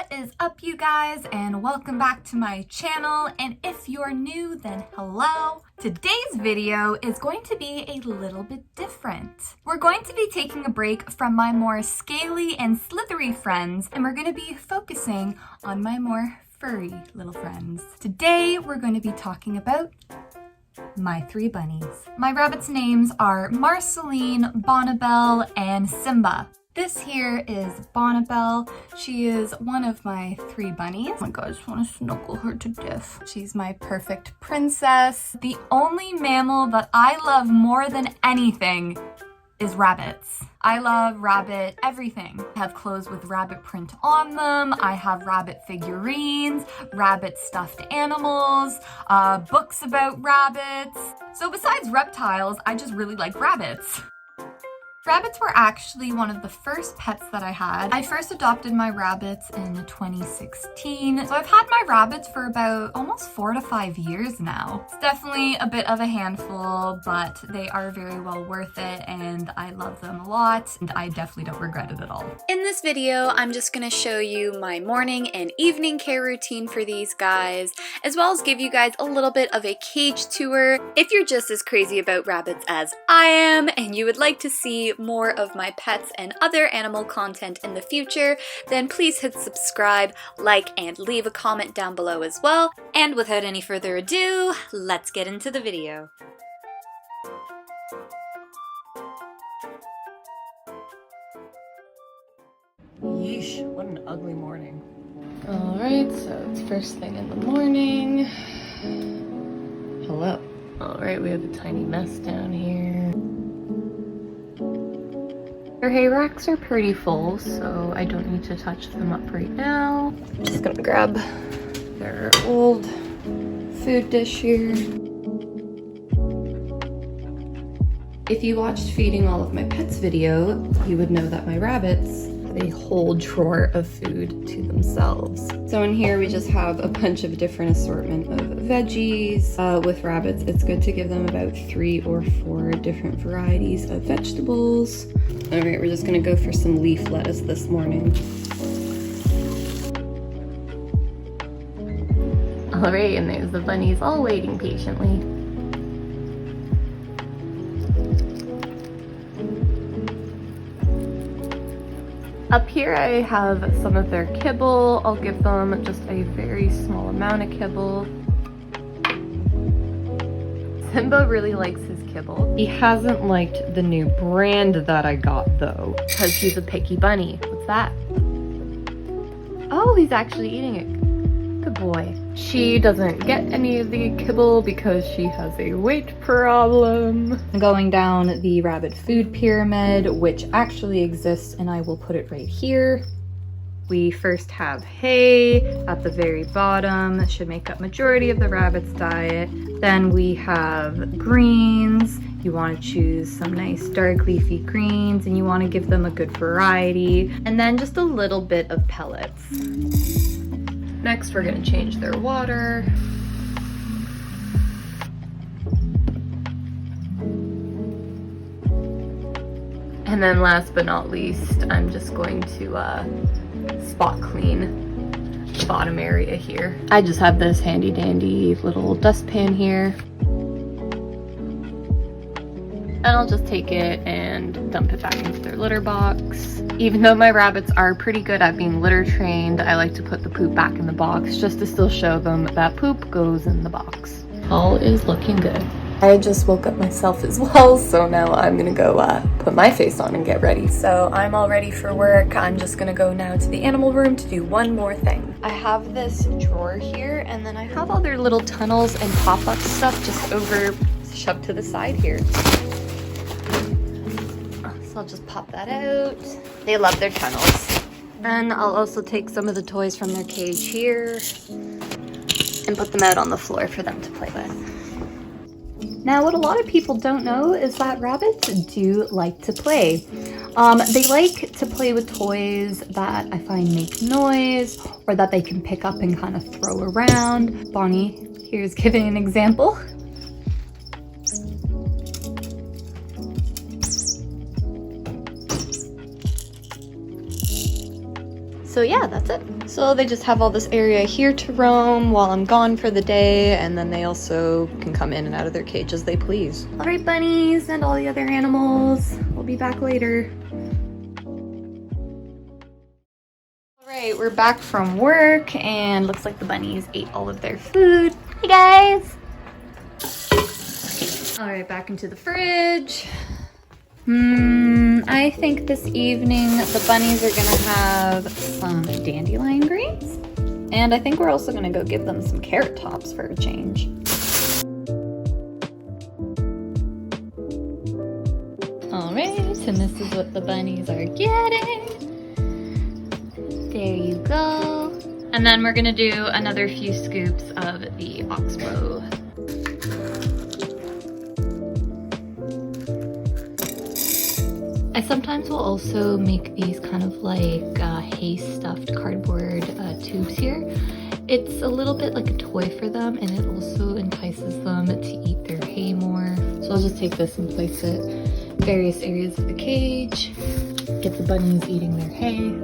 What is up, you guys, and welcome back to my channel. And if you're new, then hello. Today's video is going to be a little bit different. We're going to be taking a break from my more scaly and slithery friends, and we're going to be focusing on my more furry little friends. Today, we're going to be talking about my three bunnies. My rabbits' names are Marceline, Bonnabelle, and Simba. This here is Bonnabelle. She is one of my three bunnies. Oh my god, I just want to snuggle her to death. She's my perfect princess. The only mammal that I love more than anything is rabbits. I love rabbit everything. I have clothes with rabbit print on them. I have rabbit figurines, rabbit stuffed animals, books about rabbits. So besides reptiles, I just really like rabbits. Rabbits were actually one of the first pets that I had. I first adopted my rabbits in 2016. So I've had my rabbits for about almost 4 to 5 years now. It's definitely a bit of a handful, but they are very well worth it and I love them a lot and I definitely don't regret it at all. In this video, I'm just gonna show you my morning and evening care routine for these guys, as well as give you guys a little bit of a cage tour. If you're just as crazy about rabbits as I am and you would like to see more of my pets and other animal content in the future, then please hit subscribe, like, and leave a comment down below as well. And without any further ado, let's get into the video. Yeesh, what an ugly morning. Alright, so it's first thing in the morning. Hello. Alright, we have a tiny mess down here. Their hay racks are pretty full, so I don't need to touch them up right now. I'm just gonna grab their old food dish here. If you watched Feeding All of My Pets video, you would know that my rabbits have a whole drawer of food to themselves. So in here we just have a bunch of different assortment of veggies. With rabbits, it's good to give them about 3 or 4 different varieties of vegetables. All right, we're just gonna go for some leaf lettuce this morning. All right, and there's the bunnies all waiting patiently. Up here I have some of their kibble. I'll give them just a very small amount of kibble. Simba really likes his kibble. He hasn't liked the new brand that I got though, because he's a picky bunny. What's that? Oh, he's actually eating it. Good boy. She doesn't get any of the kibble because she has a weight problem. I'm going down the rabbit food pyramid, which actually exists, and I will put it right here. We first have hay at the very bottom. That should make up majority of the rabbit's diet. Then we have greens. You want to choose some nice dark leafy greens and you want to give them a good variety. And then just a little bit of pellets. Next, we're going to change their water. And then last but not least, I'm just going to spot clean the bottom area here. I just have this handy dandy little dustpan here. And I'll just take it and dump it back into their litter box. Even though my rabbits are pretty good at being litter trained, I like to put the poop back in the box just to still show them that poop goes in the box. All is looking good. I just woke up myself as well, so now I'm gonna go put my face on and get ready. So I'm all ready for work. I'm just gonna go now to the animal room to do one more thing. I have this drawer here, and then I have all their little tunnels and pop-up stuff just shoved to the side here. So I'll just pop that out. They love their tunnels. Then I'll also take some of the toys from their cage here and put them out on the floor for them to play with. Now, what a lot of people don't know is that rabbits do like to play. They like to play with toys that I find make noise or that they can pick up and kind of throw around. Bonnie here's giving an example. So yeah, that's it. So they just have all this area here to roam while I'm gone for the day, and then they also can come in and out of their cage as they please. All right, bunnies and all the other animals, we'll be back later. All right, we're back from work, and looks like the bunnies ate all of their food. Hey guys! All right, back into the fridge. I think this evening the bunnies are gonna have some dandelion greens. And I think we're also gonna go give them some carrot tops for a change. All right, and this is what the bunnies are getting. There you go. And then we're gonna do another few scoops of the oxbow. I sometimes will also make these kind of like hay stuffed cardboard tubes here. It's a little bit like a toy for them, and it also entices them to eat their hay more. So I'll just take this and place it in various areas of the cage, get the bunnies eating their hay.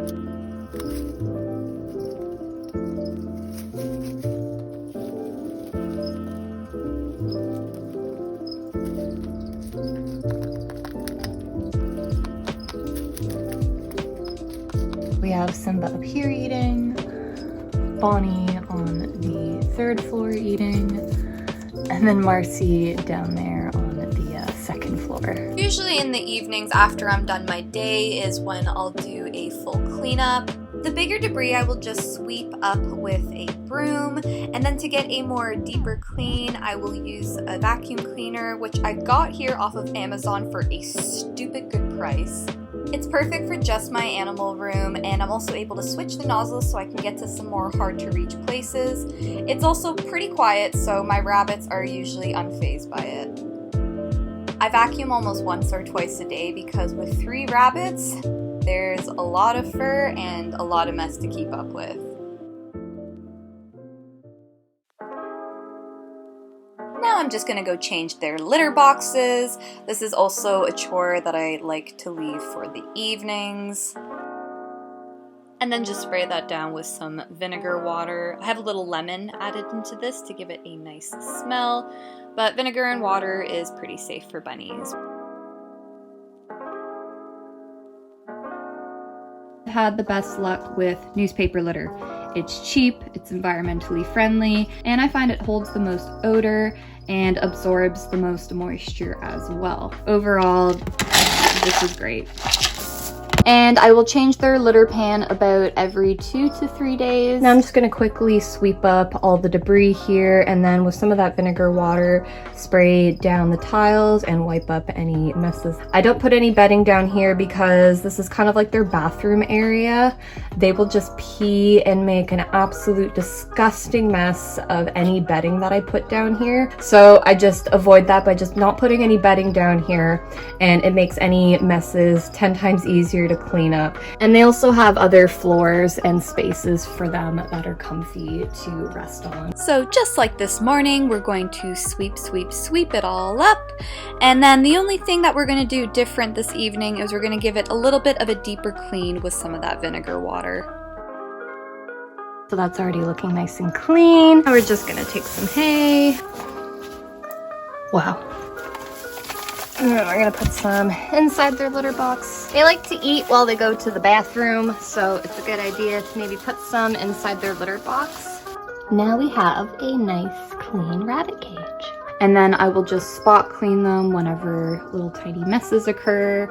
We have Simba up here eating, Bonnie on the 3rd floor eating, and then Marcy down there on the 2nd floor. Usually in the evenings after I'm done my day is when I'll do a full cleanup. The bigger debris I will just sweep up with a broom, and then to get a more deeper clean I will use a vacuum cleaner, which I got here off of Amazon for a stupid good price. It's perfect for just my animal room, and I'm also able to switch the nozzles so I can get to some more hard to reach places. It's also pretty quiet, so my rabbits are usually unfazed by it. I vacuum almost once or twice a day because with 3 rabbits, there's a lot of fur and a lot of mess to keep up with. Now I'm just gonna go change their litter boxes. This is also a chore that I like to leave for the evenings. And then just spray that down with some vinegar water. I have a little lemon added into this to give it a nice smell, but vinegar and water is pretty safe for bunnies. Had the best luck with newspaper litter. It's cheap, it's environmentally friendly, and I find it holds the most odor and absorbs the most moisture as well. Overall, this is great. And I will change their litter pan about every 2 to 3 days. Now I'm just gonna quickly sweep up all the debris here, and then with some of that vinegar water, spray down the tiles and wipe up any messes. I don't put any bedding down here because this is kind of like their bathroom area. They will just pee and make an absolute disgusting mess of any bedding that I put down here. So I just avoid that by just not putting any bedding down here, and it makes any messes 10 times easier to clean up. And they also have other floors and spaces for them that are comfy to rest on. So just like this morning, we're going to sweep it all up. And then the only thing that we're going to do different this evening is we're going to give it a little bit of a deeper clean with some of that vinegar water. So that's already looking nice and clean. Now we're just going to take some hay. Wow. And then we're gonna put some inside their litter box. They like to eat while they go to the bathroom, so it's a good idea to maybe put some inside their litter box. Now we have a nice clean rabbit cage. And then I will just spot clean them whenever little tiny messes occur.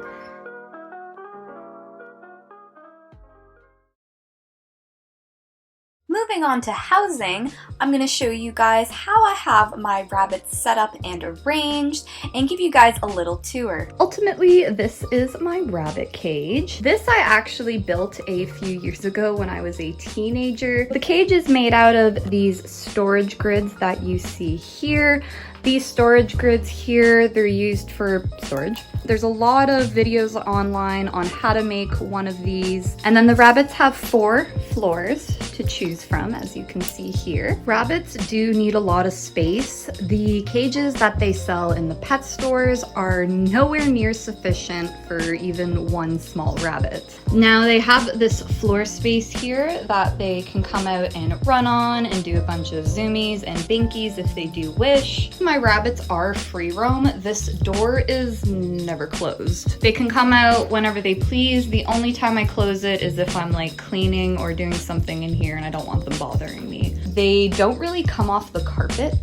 Moving on to housing, I'm going to show you guys how I have my rabbits set up and arranged and give you guys a little tour. Ultimately, this is my rabbit cage. This I actually built a few years ago when I was a teenager. The cage is made out of these storage grids that you see here. These storage grids here, they're used for storage. There's a lot of videos online on how to make one of these. And then the rabbits have 4 floors to choose from, as you can see here. Rabbits do need a lot of space. The cages that they sell in the pet stores are nowhere near sufficient for even one small rabbit. Now they have this floor space here that they can come out and run on and do a bunch of zoomies and binkies if they do wish. My rabbits are free roam. This door is never closed. They can come out whenever they please. The only time I close it is if I'm like cleaning or doing something in here and I don't want them bothering me. They don't really come off the carpet.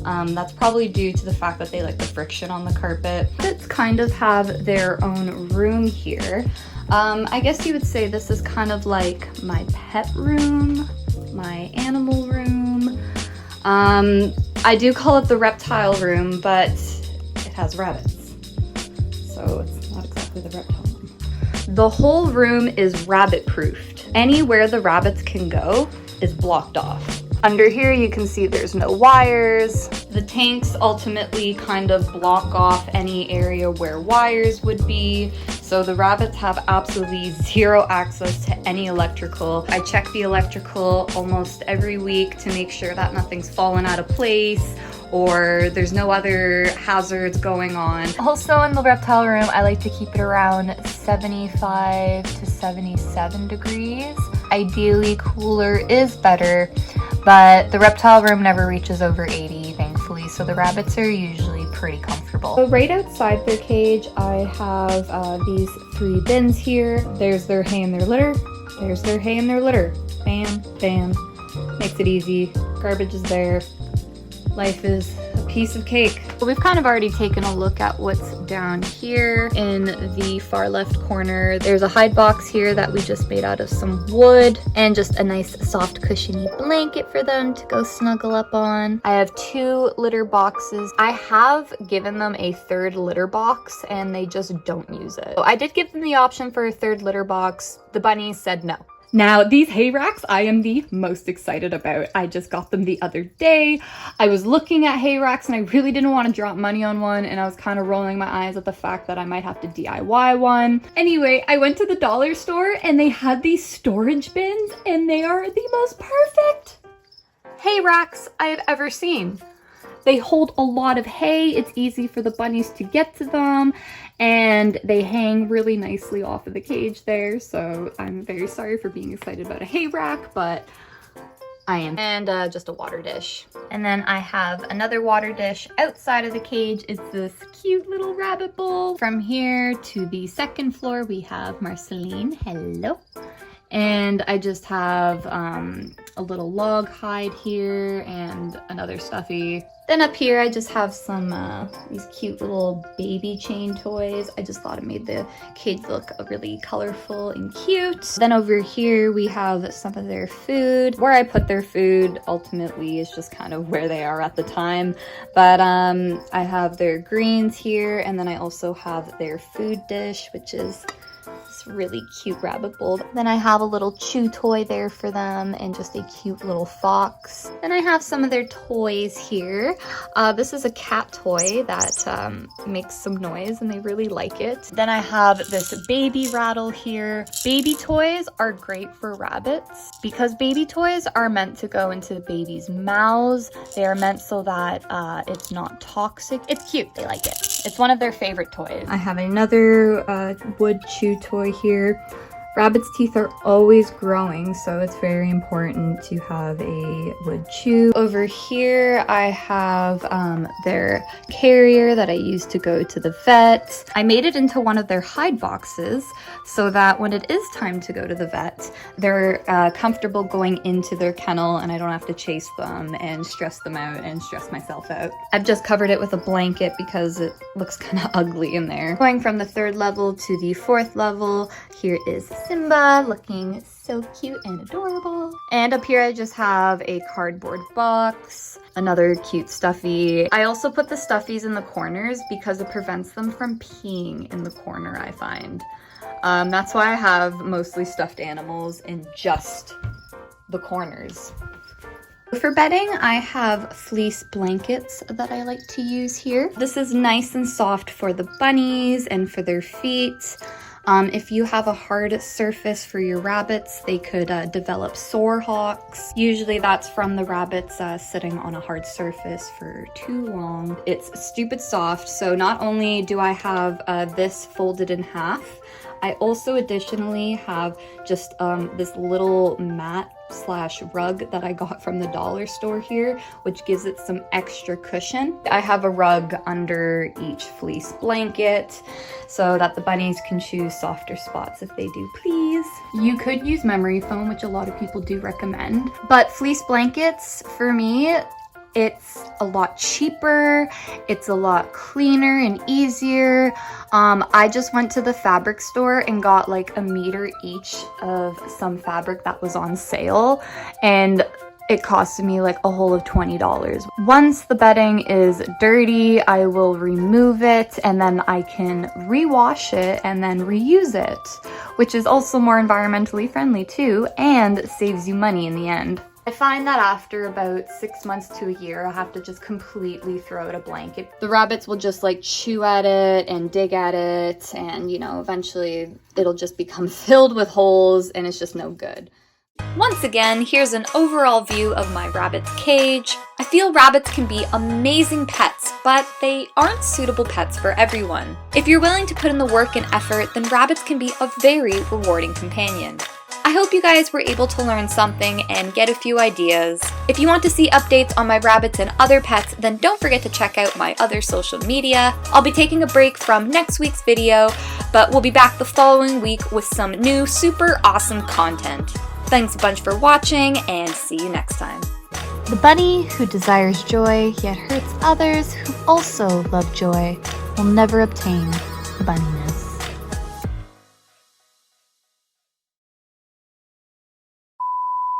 That's probably due to the fact that they like the friction on the carpet. Rabbits kind of have their own room here. I guess you would say this is kind of like my pet room, my animal room. I do call it the reptile room, but it has rabbits, so it's not exactly the reptile room. The whole room is rabbit proofed. Anywhere the rabbits can go is blocked off. Under here you can see there's no wires. The tanks ultimately kind of block off any area where wires would be. So the rabbits have absolutely zero access to any electrical. I check the electrical almost every week to make sure that nothing's fallen out of place or there's no other hazards going on. Also in the reptile room, I like to keep it around 75 to 77 degrees. Ideally cooler is better, but the reptile room never reaches over 80, thankfully, so the rabbits are usually pretty comfortable. So right outside their cage, I have these 3 bins here. There's their hay and their litter. There's their hay and their litter. Bam, bam. Makes it easy. Garbage is there. Life is a piece of cake. We've kind of already taken a look at what's down here in the far left corner. There's a hide box here that we just made out of some wood and just a nice soft cushiony blanket for them to go snuggle up on. I have 2 litter boxes. I have given them a 3rd litter box and they just don't use it. So I did give them the option for a 3rd litter box. The bunnies said no. Now, these hay racks I am the most excited about. I just got them the other day. I was looking at hay racks and I really didn't want to drop money on one, and I was kind of rolling my eyes at the fact that I might have to DIY one. Anyway, I went to the dollar store and they had these storage bins and they are the most perfect hay racks I have ever seen. They hold a lot of hay. It's easy for the bunnies to get to them, and they hang really nicely off of the cage there. So I'm very sorry for being excited about a hay rack, but I am. And just a water dish. And then I have another water dish outside of the cage. It's this cute little rabbit bowl. From here to the 2nd floor, we have Marceline. Hello. And I just have a little log hide here and another stuffy. Then up here I just have some these cute little baby chain toys. I just thought it made the cage look really colorful and cute. Then over here we have some of their food. Where I put their food ultimately is just kind of where they are at the time. But I have their greens here, and then I also have their food dish, which is this really cute rabbit bowl. Then I have a little chew toy there for them and just a cute little fox. Then I have some of their toys here. This is a cat toy that makes some noise and they really like it. Then I have this baby rattle here. Baby toys are great for rabbits because baby toys are meant to go into the baby's mouths. They are meant so that it's not toxic. It's cute, they like it. It's one of their favorite toys. I have another wood chew toy here. Rabbits' teeth are always growing, so it's very important to have a wood chew. Over here, I have their carrier that I use to go to the vet. I made it into one of their hide boxes so that when it is time to go to the vet, they're comfortable going into their kennel and I don't have to chase them and stress them out and stress myself out. I've just covered it with a blanket because it looks kind of ugly in there. Going from the 3rd level to the 4th level, here is Simba looking so cute and adorable. And up here I just have a cardboard box, another cute stuffy. I also put the stuffies in the corners because it prevents them from peeing in the corner, I find. That's why I have mostly stuffed animals in just the corners. For bedding, I have fleece blankets that I like to use here. This is nice and soft for the bunnies and for their feet. If you have a hard surface for your rabbits, they could develop sore hocks. Usually that's from the rabbits sitting on a hard surface for too long. It's stupid soft, so not only do I have this folded in half, I also additionally have just this little mat slash rug that I got from the dollar store here, which gives it some extra cushion. I have a rug under each fleece blanket so that the bunnies can choose softer spots if they do please. You could use memory foam, which a lot of people do recommend, but fleece blankets, for me, it's a lot cheaper, it's a lot cleaner and easier. I just went to the fabric store and got like a meter each of some fabric that was on sale, and it costed me like a whole of $20. Once the bedding is dirty, I will remove it and then I can rewash it and then reuse it, which is also more environmentally friendly too and saves you money in the end. I find that after about 6 months to a year, I have to just completely throw out a blanket. The rabbits will just like chew at it and dig at it, and you know, eventually it'll just become filled with holes and it's just no good. Once again, here's an overall view of my rabbit's cage. I feel rabbits can be amazing pets, but they aren't suitable pets for everyone. If you're willing to put in the work and effort, then rabbits can be a very rewarding companion. I hope you guys were able to learn something and get a few ideas. If you want to see updates on my rabbits and other pets, then don't forget to check out my other social media. I'll be taking a break from next week's video, but we'll be back the following week with some new super awesome content. Thanks a bunch for watching, and see you next time. The bunny who desires joy yet hurts others who also love joy will never obtain the bunniness.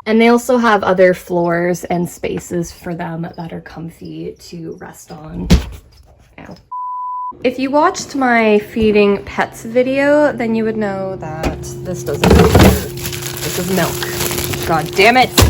And they also have other floors and spaces for them that are comfy to rest on. Ow. If you watched my feeding pets video, then you would know that this doesn't go here. This is milk. God damn it!